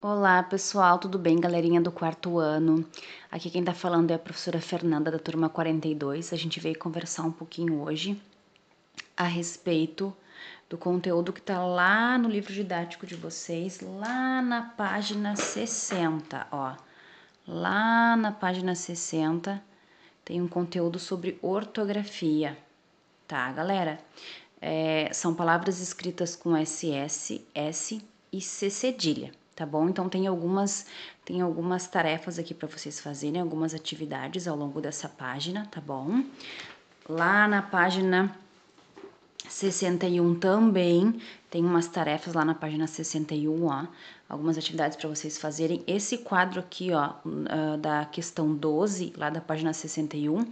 Olá, pessoal, tudo bem, galerinha do quarto ano? Aqui quem tá falando é a professora Fernanda, da turma 42. A gente veio conversar um pouquinho hoje a respeito do conteúdo que tá lá no livro didático de vocês, lá na página 60, ó. Lá na página 60 tem um conteúdo sobre ortografia, tá, galera? São palavras escritas com SS, S e C cedilha, tá bom? Então tem algumas tarefas aqui para vocês fazerem, algumas atividades ao longo dessa página, tá bom? Lá na página 61 também tem umas tarefas lá na página 61, ó, algumas atividades para vocês fazerem. Esse quadro aqui, ó, da questão 12, lá da página 61,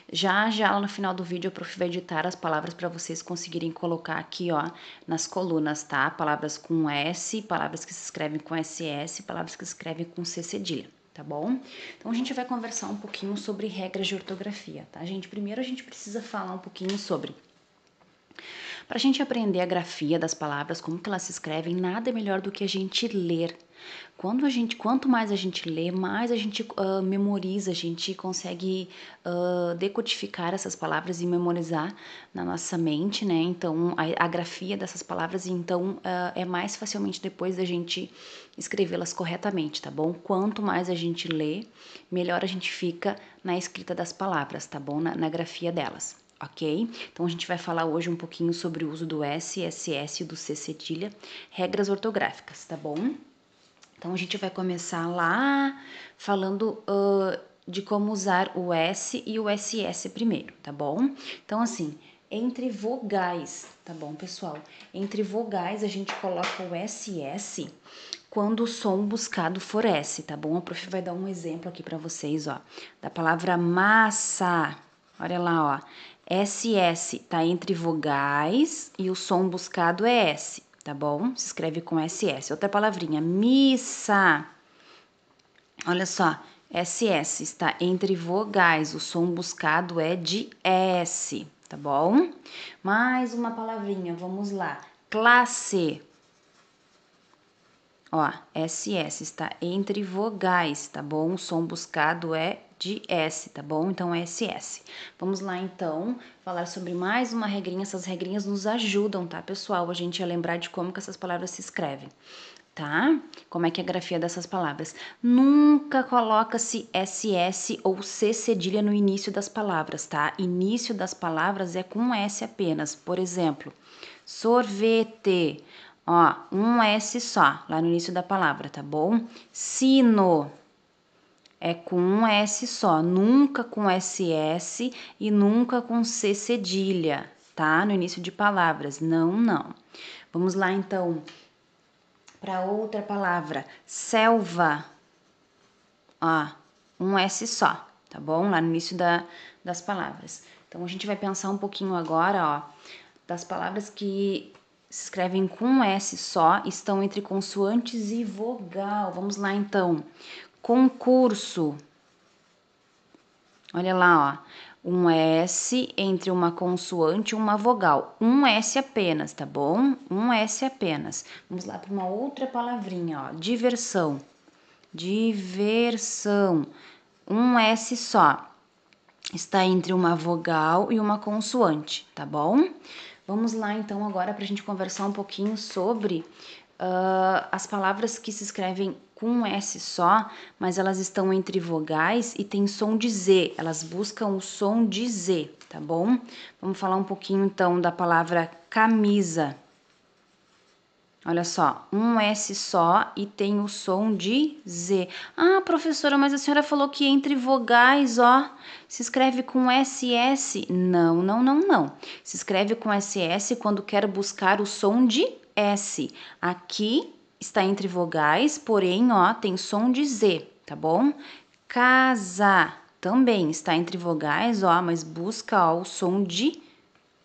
já lá no final do vídeo a prof vai editar as palavras para vocês conseguirem colocar aqui, ó, nas colunas, tá? Palavras com S, palavras que se escrevem com SS, palavras que se escrevem com C cedilha. Tá bom? Então a gente vai conversar um pouquinho sobre regras de ortografia, tá, gente? Primeiro a gente precisa falar um pouquinho sobre. Para a gente aprender a grafia das palavras, como que elas se escrevem, nada é melhor do que a gente ler. Quanto mais a gente lê, mais a gente memoriza, a gente consegue decodificar essas palavras e memorizar na nossa mente, né? Então, a grafia dessas palavras, então, é mais facilmente depois da gente escrevê-las corretamente, tá bom? Quanto mais a gente lê, melhor a gente fica na escrita das palavras, tá bom? Na grafia delas. Ok? Então a gente vai falar hoje um pouquinho sobre o uso do S, SS e do C cedilha, regras ortográficas, tá bom? Então a gente vai começar lá falando de como usar o S e o SS primeiro, tá bom? Então assim, entre vogais, tá bom, pessoal? Entre vogais a gente coloca o SS quando o som buscado for S, tá bom? A prof vai dar um exemplo aqui para vocês, ó, da palavra massa. Olha lá, ó. SS tá entre vogais e o som buscado é S, tá bom? Se escreve com SS. Outra palavrinha, missa. Olha só, SS está entre vogais, o som buscado é de S, tá bom? Mais uma palavrinha, vamos lá. Classe. Ó, SS está entre vogais, tá bom? O som buscado é de S, tá bom? Então, SS. Vamos lá, então, falar sobre mais uma regrinha. Essas regrinhas nos ajudam, tá, pessoal? A gente a lembrar de como que essas palavras se escrevem, tá? Como é que é a grafia dessas palavras. Nunca coloca-se SS ou C cedilha no início das palavras, tá? Início das palavras é com S apenas. Por exemplo, sorvete. Ó, um S só, lá no início da palavra, tá bom? Sino é com um S só, nunca com SS e nunca com C cedilha, tá? No início de palavras, não. Vamos lá, então, para outra palavra, selva. Ó, um S só, tá bom? Lá no início das palavras. Então, a gente vai pensar um pouquinho agora, ó, das palavras que se escrevem com um S só, estão entre consoantes e vogal. Vamos lá, então. Concurso. Olha lá, ó. Um S entre uma consoante e uma vogal. Um S apenas, tá bom? Um S apenas. Vamos lá para uma outra palavrinha, ó. Diversão. Diversão. Um S só. Está entre uma vogal e uma consoante, tá bom? Vamos lá, então, agora para a gente conversar um pouquinho sobre as palavras que se escrevem com um S só, mas elas estão entre vogais e tem som de Z. Elas buscam o som de Z, tá bom? Vamos falar um pouquinho, então, da palavra camisa. Olha só, um S só e tem o som de Z. Ah, professora, mas a senhora falou que entre vogais, ó, se escreve com SS. Não. Se escreve com SS quando quer buscar o som de S. Aqui está entre vogais, porém, ó, tem som de Z, tá bom? Casa também está entre vogais, ó, mas busca, ó, o som de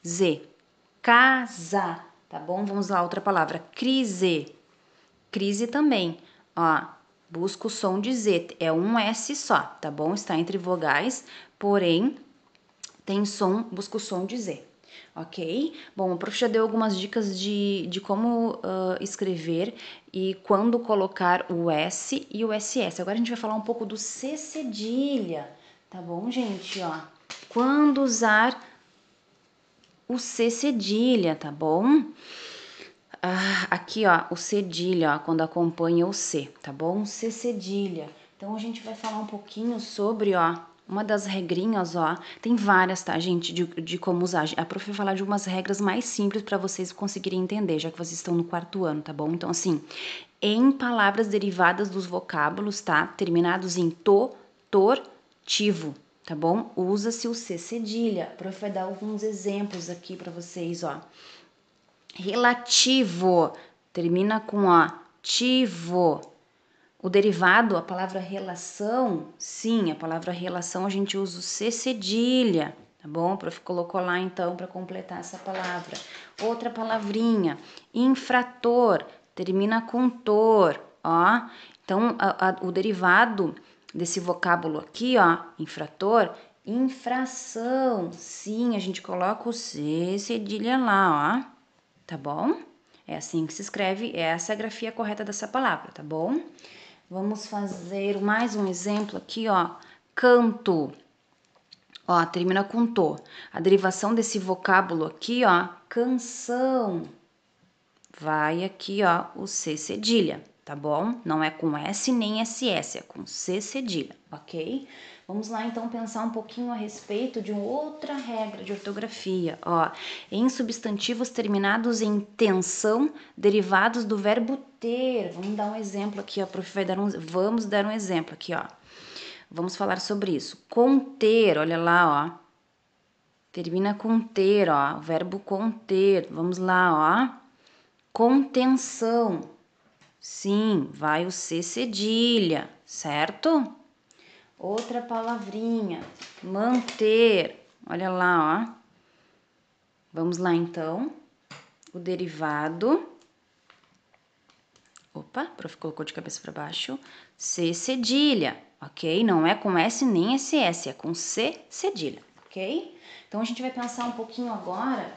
Z. Casa. Tá bom? Vamos lá, outra palavra. Crise. Crise também. Ó, busca o som de Z. É um S só, tá bom? Está entre vogais, porém, tem som, busca o som de Z. Ok? Bom, o prof já deu algumas dicas de como escrever e quando colocar o S e o SS. Agora a gente vai falar um pouco do C cedilha, tá bom, gente? Ó, quando usar o C cedilha, tá bom? Aqui, ó, o cedilha, ó, quando acompanha o C, tá bom? C cedilha. Então, a gente vai falar um pouquinho sobre, ó, uma das regrinhas, ó. Tem várias, tá, gente, de como usar. A prof vai falar de umas regras mais simples para vocês conseguirem entender, já que vocês estão no 4º ano, tá bom? Então, assim, em palavras derivadas dos vocábulos, tá? Terminados em to, tor, tivo, tá bom? Usa-se o C cedilha. A prof vai dar alguns exemplos aqui para vocês, ó. Relativo, termina com ativo. O derivado, a palavra relação, sim, a palavra relação a gente usa o C cedilha, tá bom? O prof colocou lá então para completar essa palavra. Outra palavrinha, infrator, termina com tor, ó. Então, o derivado desse vocábulo aqui, ó, infrator, infração, sim, a gente coloca o C cedilha lá, ó. Tá bom? É assim que se escreve, essa é a grafia correta dessa palavra, tá bom? Vamos fazer mais um exemplo aqui, ó. Canto. Ó, termina com to. A derivação desse vocábulo aqui, ó, canção. Vai aqui, ó, o C cedilha, tá bom? Não é com S nem SS, é com C cedilha, ok? Vamos lá, então, pensar um pouquinho a respeito de outra regra de ortografia, ó. Em substantivos terminados em tensão, derivados do verbo ter. Vamos dar um exemplo aqui, ó, prof. Vamos dar um exemplo aqui, ó. Vamos falar sobre isso. Conter, olha lá, ó. Termina com ter, ó, o verbo conter. Vamos lá, ó. Contenção. Sim, vai o C cedilha, certo? Outra palavrinha, manter. Olha lá, ó. Vamos lá, então. O derivado. Opa, o prof colocou de cabeça para baixo. C cedilha, ok? Não é com S nem SS, é com C cedilha, ok? Então, a gente vai pensar um pouquinho agora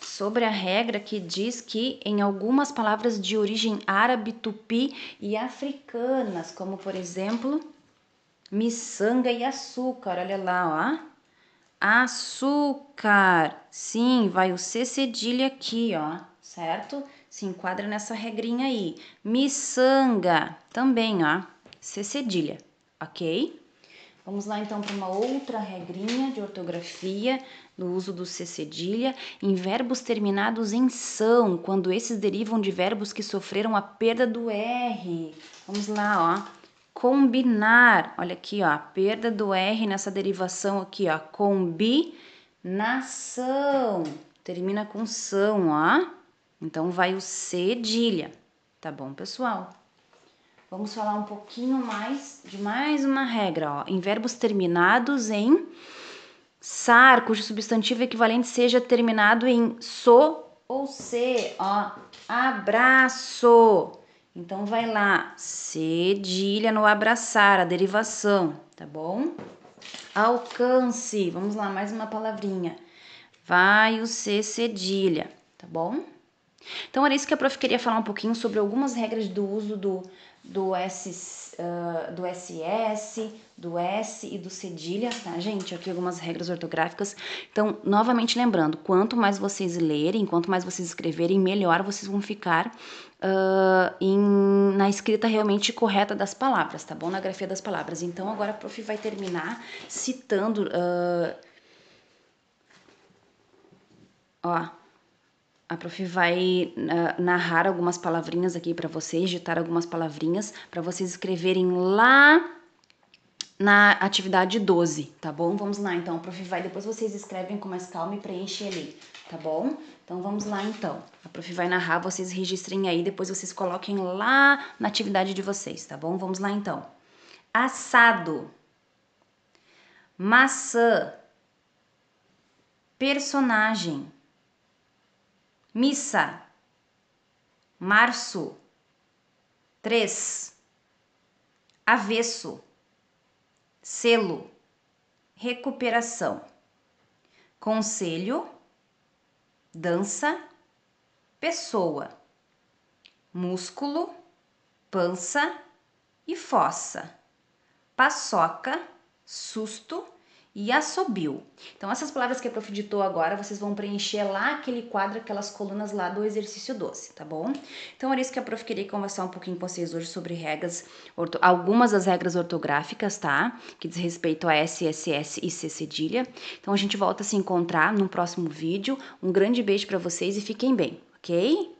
sobre a regra que diz que em algumas palavras de origem árabe, tupi e africanas, como por exemplo, miçanga e açúcar, olha lá, ó. Açúcar, sim, vai o C cedilha aqui, ó, certo? Se enquadra nessa regrinha aí. Miçanga, também, ó, C cedilha, ok? Vamos lá então para uma outra regrinha de ortografia no uso do C cedilha em verbos terminados em são, quando esses derivam de verbos que sofreram a perda do R. Vamos lá, ó. Combinar, olha aqui, ó, a perda do R nessa derivação aqui, ó, combinação, termina com são, ó. Então vai o cedilha, tá bom, pessoal? Vamos falar um pouquinho mais de mais uma regra, ó. Em verbos terminados em sar, cujo substantivo equivalente seja terminado em so ou se, ó. Abraço. Então vai lá, cedilha no abraçar, a derivação, tá bom? Alcance. Vamos lá, mais uma palavrinha. Vai o C cedilha, tá bom? Então, era isso que a prof queria falar um pouquinho sobre algumas regras do uso do SS, do S e do cedilha, tá, gente? Aqui algumas regras ortográficas. Então, novamente lembrando, quanto mais vocês lerem, quanto mais vocês escreverem, melhor vocês vão ficar na escrita realmente correta das palavras, tá bom? Na grafia das palavras. Então, agora a prof vai terminar citando... ó, a prof vai narrar algumas palavrinhas aqui para vocês, ditar algumas palavrinhas para vocês escreverem lá na atividade 12, tá bom? Vamos lá, então. A prof vai, depois vocês escrevem com mais calma e preenchem ali, tá bom? Então, vamos lá, então. A prof vai narrar, vocês registrem aí, depois vocês coloquem lá na atividade de vocês, tá bom? Vamos lá, então. Assado. Maçã. Personagem. Missa. Março. 3. Avesso. Selo. Recuperação. conselho, dança, pessoa, músculo, pança e fossa, paçoca, susto e assobio. Então, essas palavras que a prof ditou agora, vocês vão preencher lá aquele quadro, aquelas colunas lá do exercício 12, tá bom? Então, era isso que a prof queria conversar um pouquinho com vocês hoje sobre regras, algumas das regras ortográficas, tá? Que diz respeito a S, SS e C cedilha. Então, a gente volta a se encontrar no próximo vídeo. Um grande beijo para vocês e fiquem bem, ok?